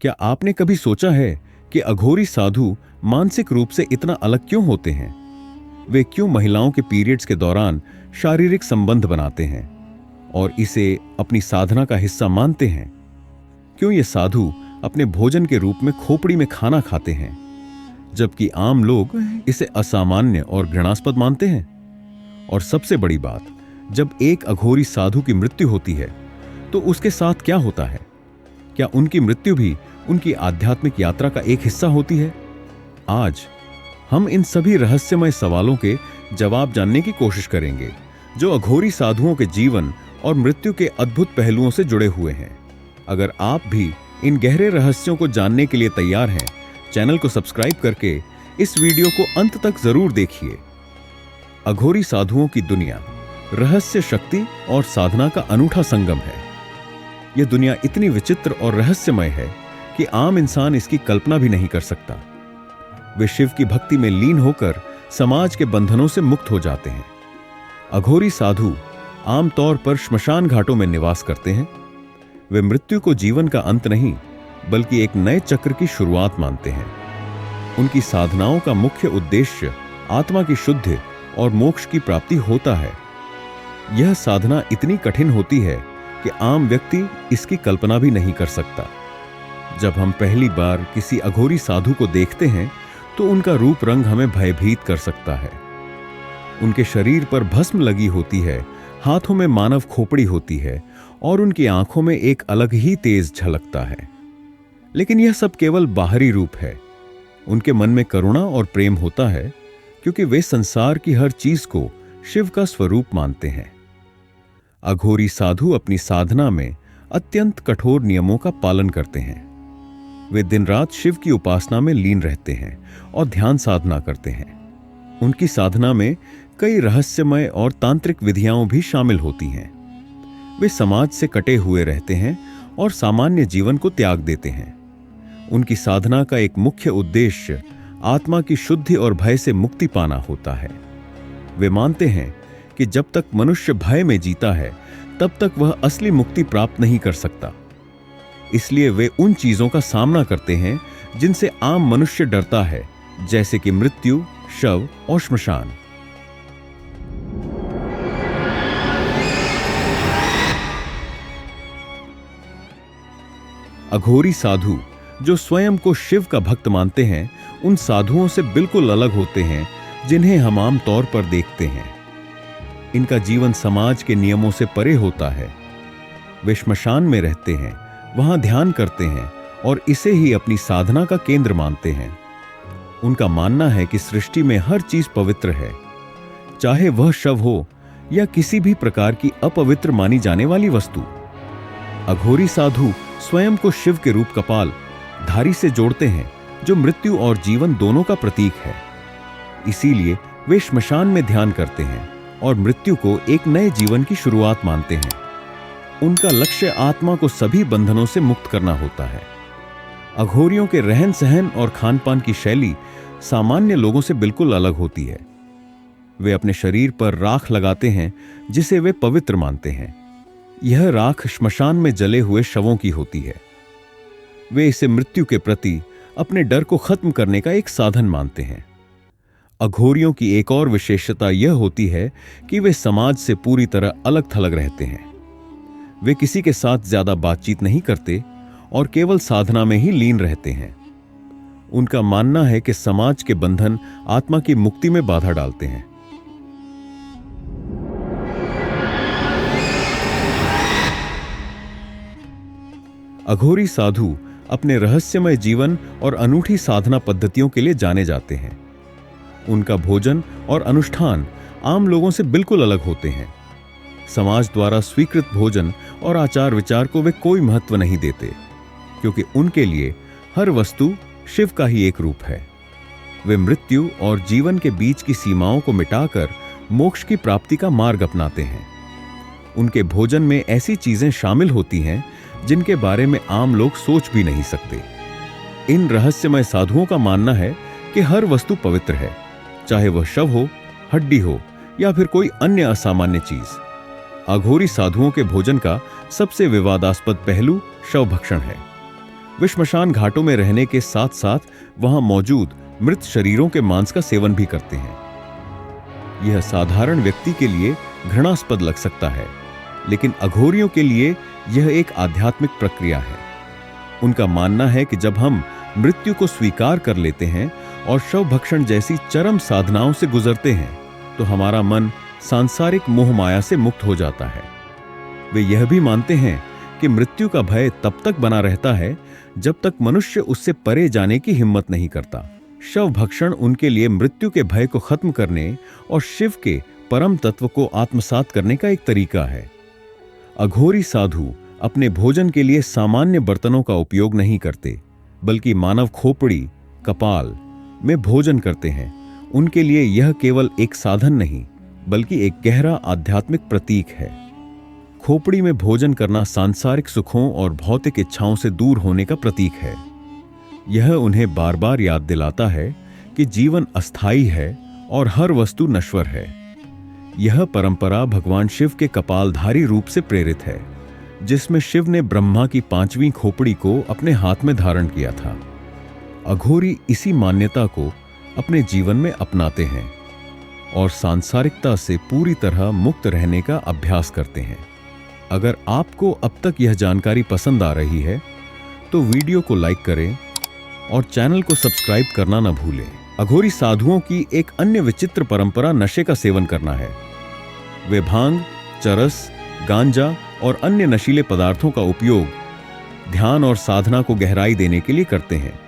क्या आपने कभी सोचा है कि अघोरी साधु मानसिक रूप से इतना अलग क्यों होते हैं? वे क्यों महिलाओं के पीरियड्स के दौरान शारीरिक संबंध बनाते हैं और इसे अपनी साधना का हिस्सा मानते हैं? क्यों ये साधु अपने भोजन के रूप में खोपड़ी में खाना खाते हैं, जबकि आम लोग इसे असामान्य और घृणास्पद मानते हैं? और सबसे बड़ी बात, जब एक अघोरी साधु की मृत्यु होती है तो उसके साथ क्या होता है? क्या उनकी मृत्यु भी उनकी आध्यात्मिक यात्रा का एक हिस्सा होती है? आज हम इन सभी रहस्यमय सवालों के जवाब जानने की कोशिश करेंगे, जो अघोरी साधुओं के जीवन और मृत्यु के अद्भुत पहलुओं से जुड़े हुए हैं। अगर आप भी इन गहरे रहस्यों को जानने के लिए तैयार हैं, चैनल को सब्सक्राइब करके इस वीडियो को अंत तक जरूर देखिए। अघोरी साधुओं की दुनिया रहस्य, शक्ति और साधना का अनूठा संगम है। यह दुनिया इतनी विचित्र और रहस्यमय है कि आम इंसान इसकी कल्पना भी नहीं कर सकता। वे शिव की भक्ति में लीन होकर समाज के बंधनों से मुक्त हो जाते हैं। अघोरी साधु आमतौर पर श्मशान घाटों में निवास करते हैं। वे मृत्यु को जीवन का अंत नहीं, बल्कि एक नए चक्र की शुरुआत मानते हैं। उनकी साधनाओं का मुख्य उद्देश्य आत्मा की शुद्धि और मोक्ष की प्राप्ति होता है। यह साधना इतनी कठिन होती है कि आम व्यक्ति इसकी कल्पना भी नहीं कर सकता। जब हम पहली बार किसी अघोरी साधु को देखते हैं तो उनका रूप रंग हमें भयभीत कर सकता है। उनके शरीर पर भस्म लगी होती है, हाथों में मानव खोपड़ी होती है और उनकी आंखों में एक अलग ही तेज झलकता है। लेकिन यह सब केवल बाहरी रूप है। उनके मन में करुणा और प्रेम होता है, क्योंकि वे संसार की हर चीज को शिव का स्वरूप मानते हैं। अघोरी साधु अपनी साधना में अत्यंत कठोर नियमों का पालन करते हैं। वे दिन रात शिव की उपासना में लीन रहते हैं और ध्यान साधना करते हैं। उनकी साधना में कई रहस्यमय और तांत्रिक विधियां भी शामिल होती हैं। वे समाज से कटे हुए रहते हैं और सामान्य जीवन को त्याग देते हैं। उनकी साधना का एक मुख्य उद्देश्य आत्मा की शुद्धि और भय से मुक्ति पाना होता है। वे मानते हैं कि जब तक मनुष्य भय में जीता है, तब तक वह असली मुक्ति प्राप्त नहीं कर सकता। इसलिए वे उन चीजों का सामना करते हैं जिनसे आम मनुष्य डरता है, जैसे कि मृत्यु, शव और श्मशान। अघोरी साधु जो स्वयं को शिव का भक्त मानते हैं, उन साधुओं से बिल्कुल अलग होते हैं जिन्हें हम आम तौर पर देखते हैं। इनका जीवन समाज के नियमों से परे होता है। वे श्मशान में रहते हैं, वहां ध्यान करते हैं और इसे ही अपनी साधना का केंद्र मानते हैं। उनका मानना है कि सृष्टि में हर चीज पवित्र है, चाहे वह शव हो या किसी भी प्रकार की अपवित्र मानी जाने वाली वस्तु। अघोरी साधु स्वयं को शिव के रूप कपाल धारी से जोड़ते हैं, जो मृत्यु और जीवन दोनों का प्रतीक है। इसीलिए वे श्मशान में ध्यान करते हैं और मृत्यु को एक नए जीवन की शुरुआत मानते हैं। उनका लक्ष्य आत्मा को सभी बंधनों से मुक्त करना होता है। अघोरियों के रहन सहन और खान पान की शैली सामान्य लोगों से बिल्कुल अलग होती है। वे अपने शरीर पर राख लगाते हैं, जिसे वे पवित्र मानते हैं। यह राख श्मशान में जले हुए शवों की होती है। वे इसे मृत्यु के प्रति अपने डर को खत्म करने का एक साधन मानते हैं। अघोरियों की एक और विशेषता यह होती है कि वे समाज से पूरी तरह अलग थलग रहते हैं। वे किसी के साथ ज्यादा बातचीत नहीं करते और केवल साधना में ही लीन रहते हैं। उनका मानना है कि समाज के बंधन आत्मा की मुक्ति में बाधा डालते हैं। अघोरी साधु अपने रहस्यमय जीवन और अनूठी साधना पद्धतियों के लिए जाने जाते हैं। उनका भोजन और अनुष्ठान आम लोगों से बिल्कुल अलग होते हैं। समाज द्वारा स्वीकृत भोजन और आचार विचार को वे कोई महत्व नहीं देते, क्योंकि उनके लिए हर वस्तु शिव का ही एक रूप है। वे मृत्यु और जीवन के बीच की सीमाओं को मिटाकर मोक्ष की प्राप्ति का मार्ग अपनाते हैं। उनके भोजन में ऐसी चीजें शामिल होती हैं जिनके बारे में आम लोग सोच भी नहीं सकते। इन रहस्यमय साधुओं का मानना है कि हर वस्तु पवित्र है, चाहे वह शव हो, हड्डी हो या फिर कोई अन्य असामान्य चीज। अघोरी साधुओं के भोजन का सबसे विवादास्पद पहलू शव भक्षण है। वे श्मशान घाटों में रहने के साथ साथ वहां मौजूद मृत शरीरों के मांस का सेवन भी करते हैं। यह साधारण व्यक्ति के लिए घृणास्पद लग सकता है, लेकिन अघोरियों के लिए यह एक आध्यात्मिक प्रक्रिया है। उनका मानना है कि जब हम मृत्यु को स्वीकार कर लेते हैं और शव भक्षण जैसी चरम साधनाओं से गुजरते हैं तो हमारा मन सांसारिक मोह माया से मुक्त हो जाता है। वे यह भी मानते हैं कि मृत्यु का भय तब तक बना रहता है जब तक मनुष्य उससे परे जाने की हिम्मत नहीं करता। शव भक्षण उनके लिए मृत्यु के भय को खत्म करने और शिव के परम तत्व को आत्मसात करने का एक तरीका है। अघोरी साधु अपने भोजन के लिए सामान्य बर्तनों का उपयोग नहीं करते, बल्कि मानव खोपड़ी, कपाल में भोजन करते हैं। उनके लिए यह केवल एक साधन नहीं, बल्कि एक गहरा आध्यात्मिक प्रतीक है। खोपड़ी में भोजन करना सांसारिक सुखों और भौतिक इच्छाओं से दूर होने का प्रतीक है। यह उन्हें बार बार याद दिलाता है कि जीवन अस्थायी है और हर वस्तु नश्वर है। यह परंपरा भगवान शिव के कपालधारी रूप से प्रेरित है, जिसमें शिव ने ब्रह्मा की 5वीं खोपड़ी को अपने हाथ में धारण किया था। अघोरी इसी मान्यता को अपने जीवन में अपनाते हैं और सांसारिकता से पूरी तरह मुक्त रहने का अभ्यास करते हैं। अगर आपको अब तक यह जानकारी पसंद आ रही है तो वीडियो को लाइक करें और चैनल को सब्सक्राइब करना न भूलें। अघोरी साधुओं की एक अन्य विचित्र परंपरा नशे का सेवन करना है। वे भांग, चरस, गांजा और अन्य नशीले पदार्थों का उपयोग ध्यान और साधना को गहराई देने के लिए करते हैं।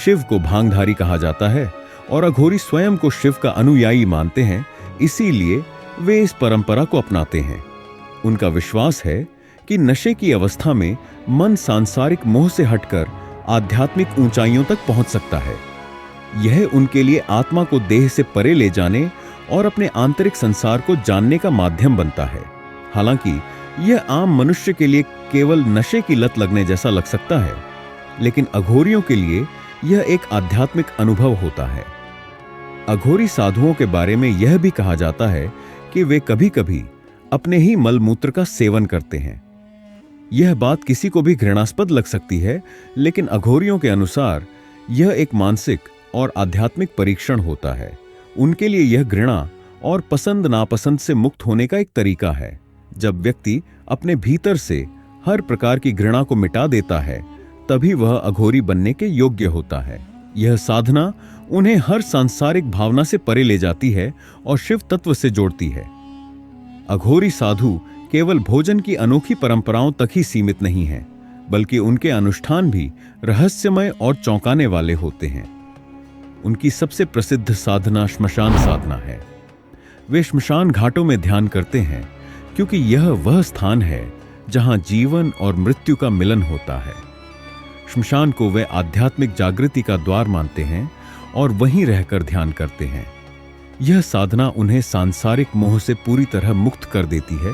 शिव को भांगधारी कहा जाता है और अघोरी स्वयं को शिव का अनुयायी मानते हैं, इसीलिए वे इस परंपरा को अपनाते हैं। उनका विश्वास है कि नशे की अवस्था में मन सांसारिक मोह से हटकर आध्यात्मिक ऊंचाइयों तक पहुंच सकता है। यह उनके लिए आत्मा को देह से परे ले जाने और अपने आंतरिक संसार को जानने का माध्यम बनता है। हालांकि यह आम मनुष्य के लिए केवल नशे की लत लगने जैसा लग सकता है, लेकिन अघोरियों के लिए यह एक आध्यात्मिक अनुभव होता है। अघोरी साधुओं के बारे में यह भी कहा जाता है कि वे कभी-कभी अपने ही मलमूत्र का सेवन करते हैं। यह बात किसी को भी घृणास्पद लग सकती है, लेकिन अघोरियों के अनुसार यह एक मानसिक और आध्यात्मिक परीक्षण होता है। उनके लिए यह घृणा और पसंद नापसंद से मुक्त होने का एक तरीका है। जब व्यक्ति अपने भीतर से हर प्रकार की घृणा को मिटा देता है, तभी वह अघोरी बनने के योग्य होता है। यह साधना उन्हें हर सांसारिक भावना से परे ले जाती है और शिव तत्व से जोड़ती है। अघोरी साधु केवल भोजन की अनोखी परंपराओं तक ही सीमित नहीं हैं, बल्कि उनके अनुष्ठान भी रहस्यमय और चौंकाने वाले होते हैं। उनकी सबसे प्रसिद्ध साधना श्मशान साधना है। वे श्मशान घाटों में ध्यान करते हैं, क्योंकि यह वह स्थान है जहां जीवन और मृत्यु का मिलन होता है। श्मशान को वे आध्यात्मिक जागृति का द्वार मानते हैं और वहीं रहकर ध्यान करते हैं। यह साधना उन्हें सांसारिक मोह से पूरी तरह मुक्त कर देती है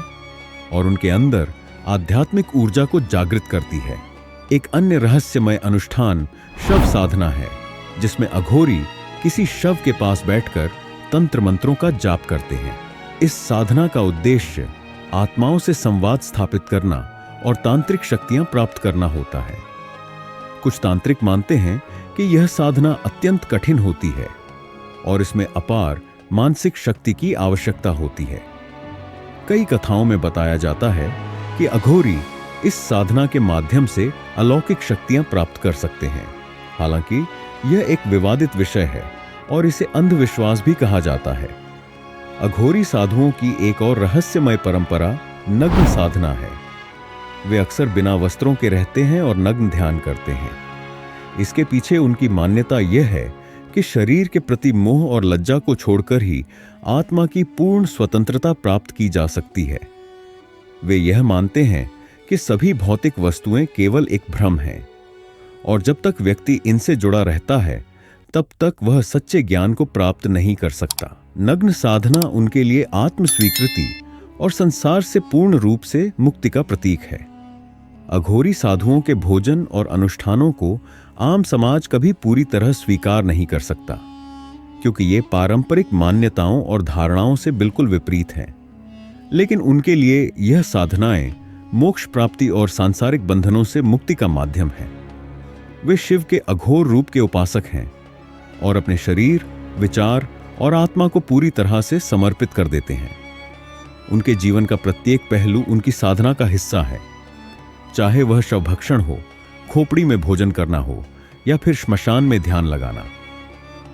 और उनके अंदर आध्यात्मिक ऊर्जा को जागृत करती है। एक अन्य रहस्यमय अनुष्ठान शव साधना है, जिसमें अघोरी किसी शव के पास बैठकर तंत्र मंत्रों का जाप करते हैं। इस साधना का उद्देश्य आत्माओं से संवाद स्थापित करना और तांत्रिक शक्तियां प्राप्त करना होता है। कुछ तांत्रिक मानते हैं कि यह साधना अत्यंत कठिन होती है और इसमें अपार मानसिक शक्ति की आवश्यकता होती है। कई कथाओं में बताया जाता है कि अघोरी इस साधना के माध्यम से अलौकिक शक्तियां प्राप्त कर सकते हैं। हालांकि यह एक विवादित विषय है और इसे अंधविश्वास भी कहा जाता है। अघोरी साधुओं की एक और रहस्यमय परंपरा नग्न साधना है। वे अक्सर बिना वस्त्रों के रहते हैं और नग्न ध्यान करते हैं। इसके पीछे उनकी मान्यता यह है कि शरीर के प्रति मोह और लज्जा को छोड़कर ही आत्मा की पूर्ण स्वतंत्रता प्राप्त की जा सकती है। वे यह मानते हैं कि सभी भौतिक वस्तुएं केवल एक भ्रम हैं और जब तक व्यक्ति इनसे जुड़ा रहता है तब तक वह सच्चे ज्ञान को प्राप्त नहीं कर सकता। नग्न साधना उनके लिए आत्म स्वीकृति और संसार से पूर्ण रूप से मुक्ति का प्रतीक है। अघोरी साधुओं के भोजन और अनुष्ठानों को आम समाज कभी पूरी तरह स्वीकार नहीं कर सकता, क्योंकि ये पारंपरिक मान्यताओं और धारणाओं से बिल्कुल विपरीत हैं। लेकिन उनके लिए यह साधनाएं मोक्ष प्राप्ति और सांसारिक बंधनों से मुक्ति का माध्यम है। वे शिव के अघोर रूप के उपासक हैं और अपने शरीर, विचार और आत्मा को पूरी तरह से समर्पित कर देते हैं। उनके जीवन का प्रत्येक पहलू उनकी साधना का हिस्सा है, चाहे वह शवभक्षण हो, खोपड़ी में भोजन करना हो या फिर श्मशान में ध्यान लगाना।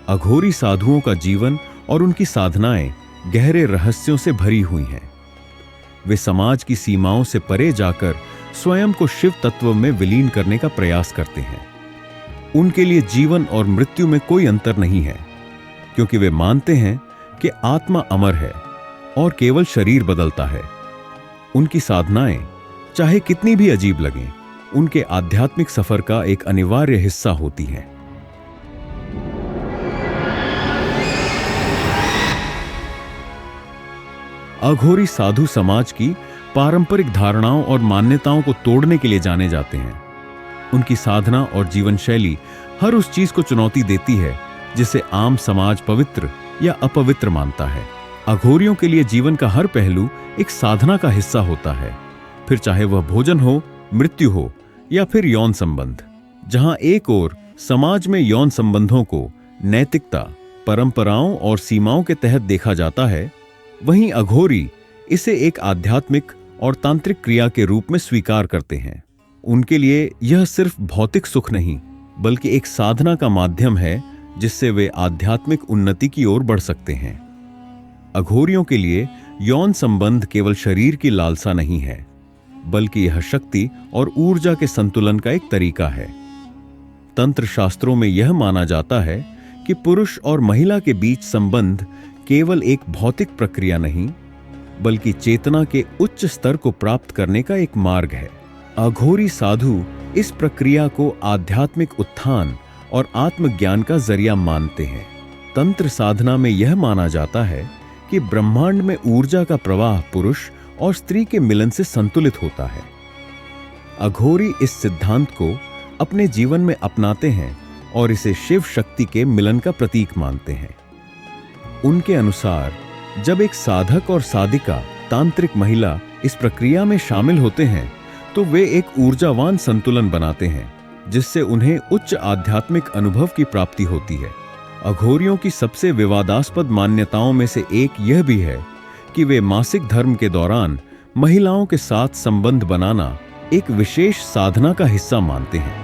अघोरी साधुओं का जीवन और उनकी साधनाएं गहरे रहस्यों से भरी हुई हैं। वे समाज की सीमाओं से परे जाकर स्वयं को शिव तत्व में विलीन करने का प्रयास करते हैं। उनके लिए जीवन और मृत्यु में कोई अंतर नहीं है, क्योंकि वे मानते हैं कि आत्मा अमर है और केवल शरीर बदलता है। उनकी साधनाएं चाहे कितनी भी अजीब लगें, उनके आध्यात्मिक सफर का एक अनिवार्य हिस्सा होती हैं। अघोरी साधु समाज की पारंपरिक धारणाओं और मान्यताओं को तोड़ने के लिए जाने जाते हैं। उनकी साधना और जीवन शैली हर उस चीज को चुनौती देती है जिसे आम समाज पवित्र या अपवित्र मानता है। अघोरियों के लिए जीवन का हर पहलू एक साधना का हिस्सा होता है, फिर चाहे वह भोजन हो, मृत्यु हो या फिर यौन संबंध। जहां एक ओर समाज में यौन संबंधों को नैतिकता, परंपराओं और सीमाओं के तहत देखा जाता है, वहीं अघोरी इसे एक आध्यात्मिक और तांत्रिक क्रिया के रूप में स्वीकार करते हैं। उनके लिए यह सिर्फ भौतिक सुख नहीं, बल्कि एक साधना का माध्यम है जिससे वे आध्यात्मिक उन्नति की ओर बढ़ सकते हैं। अघोरियों के लिए यौन संबंध केवल शरीर की लालसा नहीं है, बल्कि यह शक्ति और ऊर्जा के संतुलन का एक तरीका है। तंत्र शास्त्रों में यह माना जाता है कि पुरुष और महिला के बीच संबंध केवल एक भौतिक प्रक्रिया नहीं, बल्कि चेतना के उच्च स्तर को प्राप्त करने का एक मार्ग है। अघोरी साधु इस प्रक्रिया को आध्यात्मिक उत्थान और आत्मज्ञान का जरिया मानते हैं। तंत्र साधना में यह माना जाता है कि ब्रह्मांड में ऊर्जा का प्रवाह पुरुष और स्त्री के मिलन से संतुलित होता है। अघोरी इस सिद्धांत को अपने जीवन में अपनाते हैं और इसे शिव शक्ति के मिलन का प्रतीक मानते हैं। उनके अनुसार जब एक साधक और साधिका, तांत्रिक महिला इस प्रक्रिया में शामिल होते हैं, तो वे एक ऊर्जावान संतुलन बनाते हैं, जिससे उन्हें उच्च आध्यात्मिक अनुभव की प्राप्ति होती है। अघोरियों की सबसे विवादास्पद मान्यताओं में से एक यह भी है कि वे मासिक धर्म के दौरान महिलाओं के साथ संबंध बनाना एक विशेष साधना का हिस्सा मानते हैं।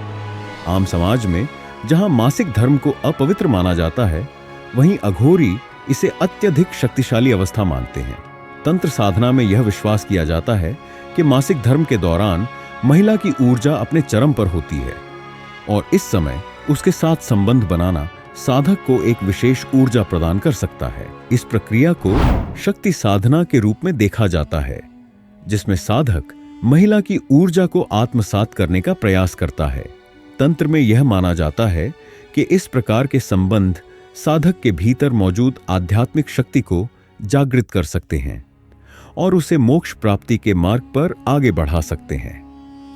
आम समाज में जहां मासिक धर्म को अपवित्र माना जाता है, वहीं अघोरी इसे अत्यधिक शक्तिशाली अवस्था मानते हैं। तंत्र साधना में यह विश्वास किया जाता है कि मासिक धर्म के दौरान महिला की ऊर्जा अपने चरम पर होती है और इस समय उसके साथ संबंध बनाना साधक को एक विशेष ऊर्जा प्रदान कर सकता है। इस प्रक्रिया को शक्ति साधना के रूप में देखा जाता है, जिसमें साधक महिला की ऊर्जा को आत्मसात करने का प्रयास करता है। तंत्र में यह माना जाता है कि इस प्रकार के संबंध साधक के भीतर मौजूद आध्यात्मिक शक्ति को जागृत कर सकते हैं और उसे मोक्ष प्राप्ति के मार्ग पर आगे बढ़ा सकते हैं।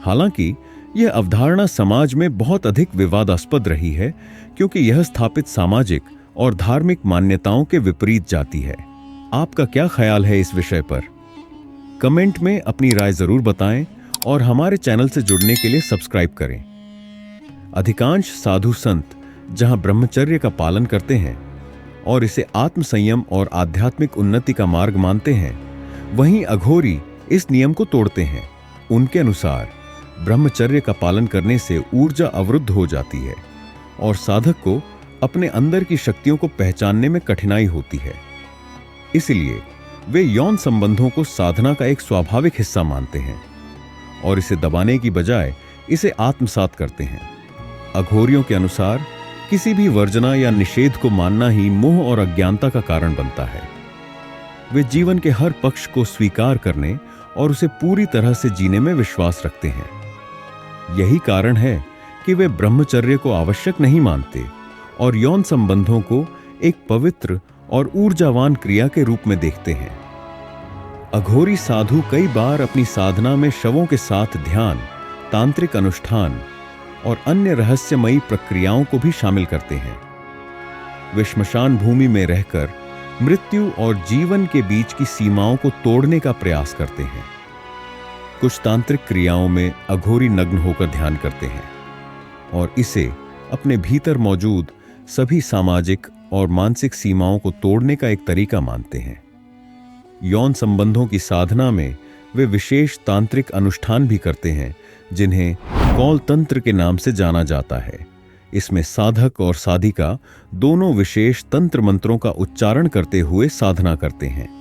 हालांकि यह अवधारणा समाज में बहुत अधिक विवादास्पद रही है, क्योंकि यह स्थापित सामाजिक और धार्मिक मान्यताओं के विपरीत जाती है। आपका क्या ख्याल है इस विषय पर? कमेंट में अपनी राय जरूर बताएं और हमारे चैनल से जुड़ने के लिए सब्सक्राइब करें। अधिकांश साधु संत जहां ब्रह्मचर्य का पालन करते हैं और इसे आत्मसंयम और आध्यात्मिक उन्नति का मार्ग मानते हैं, वहीं अघोरी इस नियम को तोड़ते हैं। उनके अनुसार ब्रह्मचर्य का पालन करने से ऊर्जा अवरुद्ध हो जाती है और साधक को अपने अंदर की शक्तियों को पहचानने में कठिनाई होती है। इसलिए वे यौन संबंधों को साधना का एक स्वाभाविक हिस्सा मानते हैं और इसे दबाने की बजाय इसे आत्मसात करते हैं। अघोरियों के अनुसार किसी भी वर्जना या निषेध को मानना ही मोह और अज्ञानता का कारण बनता है। वे जीवन के हर पक्ष को स्वीकार करने और उसे पूरी तरह से जीने में विश्वास रखते हैं। यही कारण है कि वे ब्रह्मचर्य को आवश्यक नहीं मानते और यौन संबंधों को एक पवित्र और ऊर्जावान क्रिया के रूप में देखते हैं। अघोरी साधु कई बार अपनी साधना में शवों के साथ ध्यान, तांत्रिक अनुष्ठान और अन्य रहस्यमयी प्रक्रियाओं को भी शामिल करते हैं। वे श्मशान भूमि में रहकर मृत्यु और जीवन के बीच की सीमाओं को तोड़ने का प्रयास करते हैं। कुछ तांत्रिक क्रियाओं में अघोरी नग्न होकर ध्यान करते हैं, और इसे अपने भीतर मौजूद सभी सामाजिक और मानसिक सीमाओं को तोड़ने का एक तरीका मानते हैं। यौन संबंधों की साधना में वे विशेष तांत्रिक अनुष्ठान भी करते हैं, जिन्हें कौल तंत्र के नाम से जाना जाता है। इसमें साधक और साधिका दोनों विशेष तंत्र मंत्रों का उच्चारण करते हुए साधना करते हैं।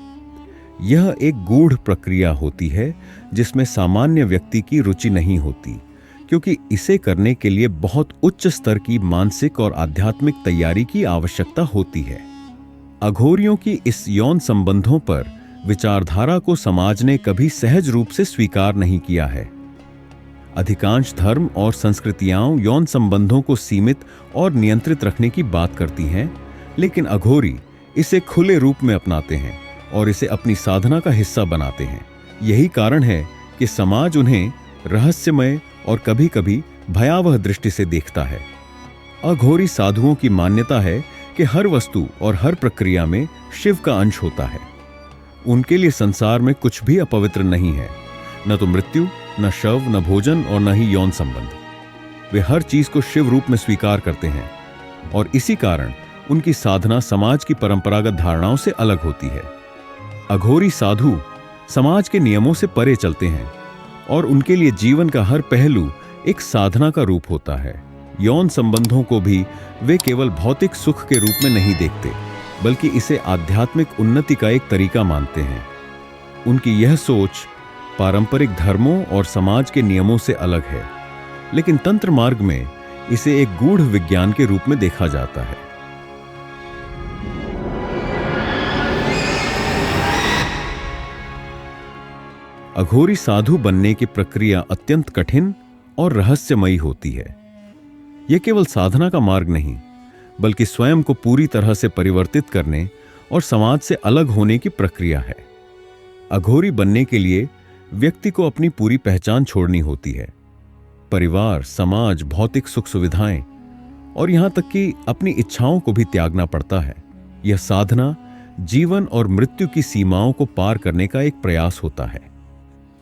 यह एक गूढ़ प्रक्रिया होती है जिसमें सामान्य व्यक्ति की रुचि नहीं होती, क्योंकि इसे करने के लिए बहुत उच्च स्तर की मानसिक और आध्यात्मिक तैयारी की आवश्यकता होती है। अघोरियों की इस यौन संबंधों पर विचारधारा को समाज ने कभी सहज रूप से स्वीकार नहीं किया है। अधिकांश धर्म और संस्कृतियां यौन संबंधों को सीमित और नियंत्रित रखने की बात करती हैं, लेकिन अघोरी इसे खुले रूप में अपनाते हैं और इसे अपनी साधना का हिस्सा बनाते हैं। यही कारण है कि समाज उन्हें रहस्यमय और कभी-कभी भयावह दृष्टि से देखता है। अघोरी साधुओं की मान्यता है कि हर वस्तु और हर प्रक्रिया में शिव का अंश होता है। उनके लिए संसार में कुछ भी अपवित्र नहीं है, न तो मृत्यु, न शव, न भोजन और न ही यौन संबंध। वे हर चीज को शिव रूप में स्वीकार करते हैं और इसी कारण उनकी साधना समाज की परंपरागत धारणाओं से अलग होती है। अघोरी साधु समाज के नियमों से परे चलते हैं और उनके लिए जीवन का हर पहलू एक साधना का रूप होता है। यौन संबंधों को भी वे केवल भौतिक सुख के रूप में नहीं देखते, बल्कि इसे आध्यात्मिक उन्नति का एक तरीका मानते हैं। उनकी यह सोच पारंपरिक धर्मों और समाज के नियमों से अलग है, लेकिन तंत्र मार्ग में इसे एक गूढ़ विज्ञान के रूप में देखा जाता है। अघोरी साधु बनने की प्रक्रिया अत्यंत कठिन और रहस्यमयी होती है। यह केवल साधना का मार्ग नहीं, बल्कि स्वयं को पूरी तरह से परिवर्तित करने और समाज से अलग होने की प्रक्रिया है। अघोरी बनने के लिए व्यक्ति को अपनी पूरी पहचान छोड़नी होती है। परिवार, समाज, भौतिक सुख सुविधाएं और यहां तक कि अपनी इच्छाओं को भी त्यागना पड़ता है। यह साधना जीवन और मृत्यु की सीमाओं को पार करने का एक प्रयास होता है।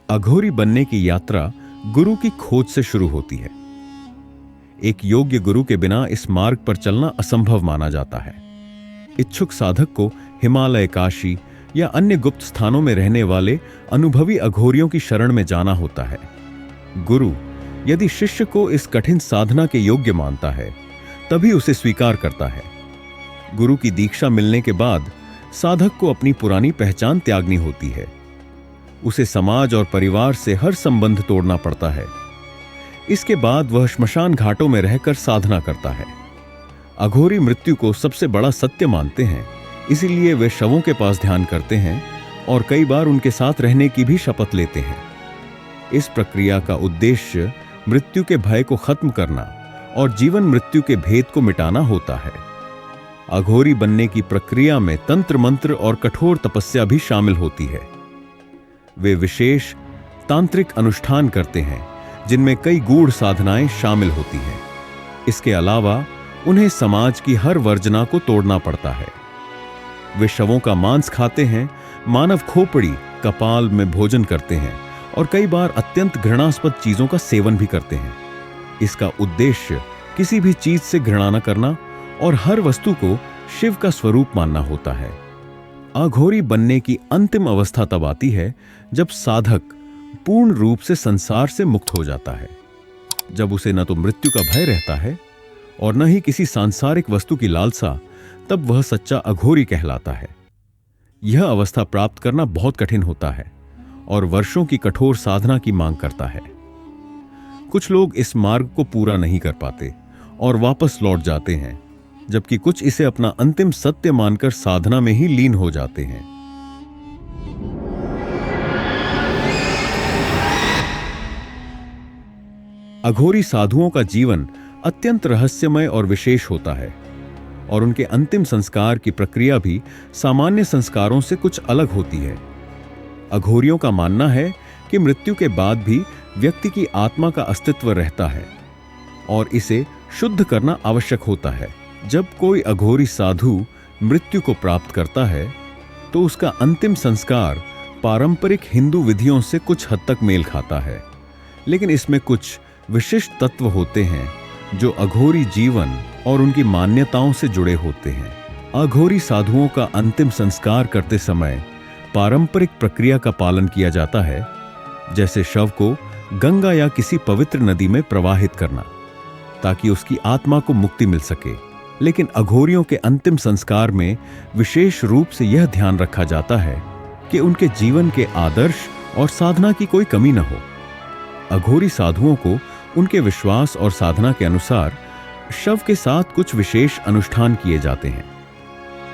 अघोरी बनने की यात्रा गुरु की खोज से शुरू होती है। एक योग्य गुरु के बिना इस मार्ग पर चलना असंभव माना जाता है। इच्छुक साधक को हिमालय, काशी या अन्य गुप्त स्थानों में रहने वाले अनुभवी अघोरियों की शरण में जाना होता है। गुरु यदि शिष्य को इस कठिन साधना के योग्य मानता है, तभी उसे स्वीकार करता है। गुरु की दीक्षा मिलने के बाद साधक को अपनी पुरानी पहचान त्यागनी होती है। उसे समाज और परिवार से हर संबंध तोड़ना पड़ता है। इसके बाद वह श्मशान घाटों में रहकर साधना करता है। अघोरी मृत्यु को सबसे बड़ा सत्य मानते हैं, इसीलिए वे शवों के पास ध्यान करते हैं और कई बार उनके साथ रहने की भी शपथ लेते हैं। इस प्रक्रिया का उद्देश्य मृत्यु के भय को खत्म करना और जीवन मृत्यु के भेद को मिटाना होता है। अघोरी बनने की प्रक्रिया में तंत्र मंत्र और कठोर तपस्या भी शामिल होती है। वे विशेष तांत्रिक अनुष्ठान करते हैं, जिनमें कई गूढ़ साधनाएं शामिल होती हैं। इसके अलावा उन्हें समाज की हर वर्जना को तोड़ना पड़ता है। वे शवों का मांस खाते हैं, मानव खोपड़ी, कपाल में भोजन करते हैं और कई बार अत्यंत घृणास्पद चीजों का सेवन भी करते हैं। इसका उद्देश्य किसी भी चीज से घृणा न करना और हर वस्तु को शिव का स्वरूप मानना होता है। अघोरी बनने की अंतिम अवस्था तब आती है जब साधक पूर्ण रूप से संसार से मुक्त हो जाता है, जब उसे न तो मृत्यु का भय रहता है और न ही किसी सांसारिक वस्तु की लालसा। तब वह सच्चा अघोरी कहलाता है। यह अवस्था प्राप्त करना बहुत कठिन होता है और वर्षों की कठोर साधना की मांग करता है। कुछ लोग इस मार्ग को पूरा नहीं कर पाते और वापस लौट जाते हैं, जबकि कुछ इसे अपना अंतिम सत्य मानकर साधना में ही लीन हो जाते हैं। अघोरी साधुओं का जीवन अत्यंत रहस्यमय और विशेष होता है और उनके अंतिम संस्कार की प्रक्रिया भी सामान्य संस्कारों से कुछ अलग होती है। अघोरियों का मानना है कि मृत्यु के बाद भी व्यक्ति की आत्मा का अस्तित्व रहता है और इसे शुद्ध करना आवश्यक होता है। जब कोई अघोरी साधु मृत्यु को प्राप्त करता है, तो उसका अंतिम संस्कार पारंपरिक हिंदू विधियों से कुछ हद तक मेल खाता है, लेकिन इसमें कुछ विशिष्ट तत्व होते हैं जो अघोरी जीवन और उनकी मान्यताओं से जुड़े होते हैं। अघोरी साधुओं का अंतिम संस्कार करते समय पारंपरिक प्रक्रिया का पालन किया जाता है, जैसे शव को गंगा या किसी पवित्र नदी में प्रवाहित करना, ताकि उसकी आत्मा को मुक्ति मिल सके। लेकिन अघोरियों के अंतिम संस्कार में विशेष रूप से यह ध्यान रखा जाता है कि उनके जीवन के आदर्श और साधना की कोई कमी न हो। अघोरी साधुओं को उनके विश्वास और साधना के अनुसार शव के साथ कुछ विशेष अनुष्ठान किए जाते हैं।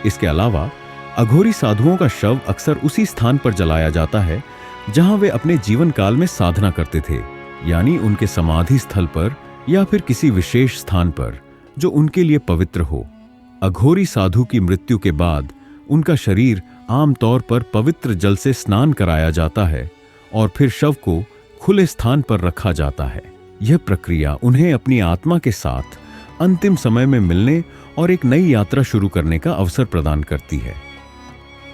इसके अलावा अघोरी साधुओं का शव अक्सर उसी स्थान पर जलाया जाता है जहां वे अपने जीवन काल में साधना करते थे, यानी उनके समाधि स्थल पर या फिर किसी विशेष स्थान पर जो उनके लिए पवित्र हो। अघोरी साधु की मृत्यु के बाद उनका शरीर आमतौर पर पवित्र जल से स्नान कराया जाता है और फिर शव को खुले स्थान पर रखा जाता है। यह प्रक्रिया उन्हें अपनी आत्मा के साथ अंतिम समय में मिलने और एक नई यात्रा शुरू करने का अवसर प्रदान करती है।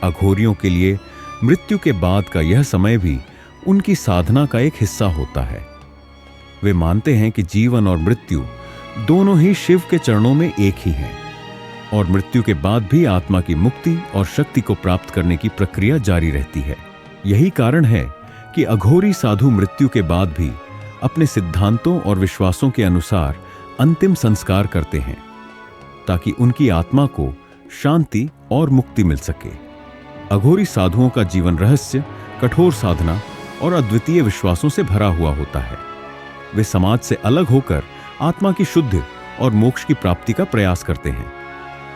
अघोरियों के लिए मृत्यु के बाद का यह समय भी उनकी साधना का एक हिस्सा होता है। वे मानते हैं कि जीवन और मृत्यु दोनों ही शिव के चरणों में एक ही हैं और मृत्यु के बाद भी आत्मा की मुक्ति और शक्ति को प्राप्त करने की प्रक्रिया जारी रहती है। यही कारण है कि अघोरी साधु मृत्यु के बाद भी अपने सिद्धांतों और विश्वासों के अनुसार अंतिम संस्कार करते हैं, ताकि उनकी आत्मा को शांति और मुक्ति मिल सके। अघोरी साधुओं का जीवन रहस्य कठोर साधना और अद्वितीय विश्वासों से भरा हुआ होता है। वे समाज से अलग होकर आत्मा की शुद्धि और मोक्ष की प्राप्ति का प्रयास करते हैं।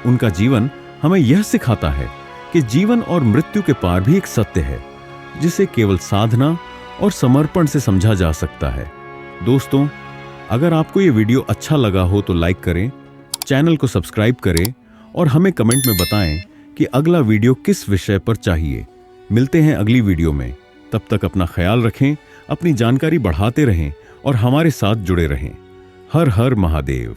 उनका जीवन हमें यह सिखाता है कि जीवन और मृत्यु के पार भी एक सत्य है, जिसे केवल साधना और समर्पण से समझा जा सकता है। दोस्तों, अगर आपको यह वीडियो अच्छा लगा हो तो लाइक करें, चैनल को सब्सक्राइब करें और हमें कमेंट में बताएं कि अगला वीडियो किस विषय पर चाहिए। मिलते हैं अगली वीडियो में। तब तक अपना ख्याल रखें, अपनी जानकारी बढ़ाते रहें और हमारे साथ जुड़े रहें। हर हर महादेव।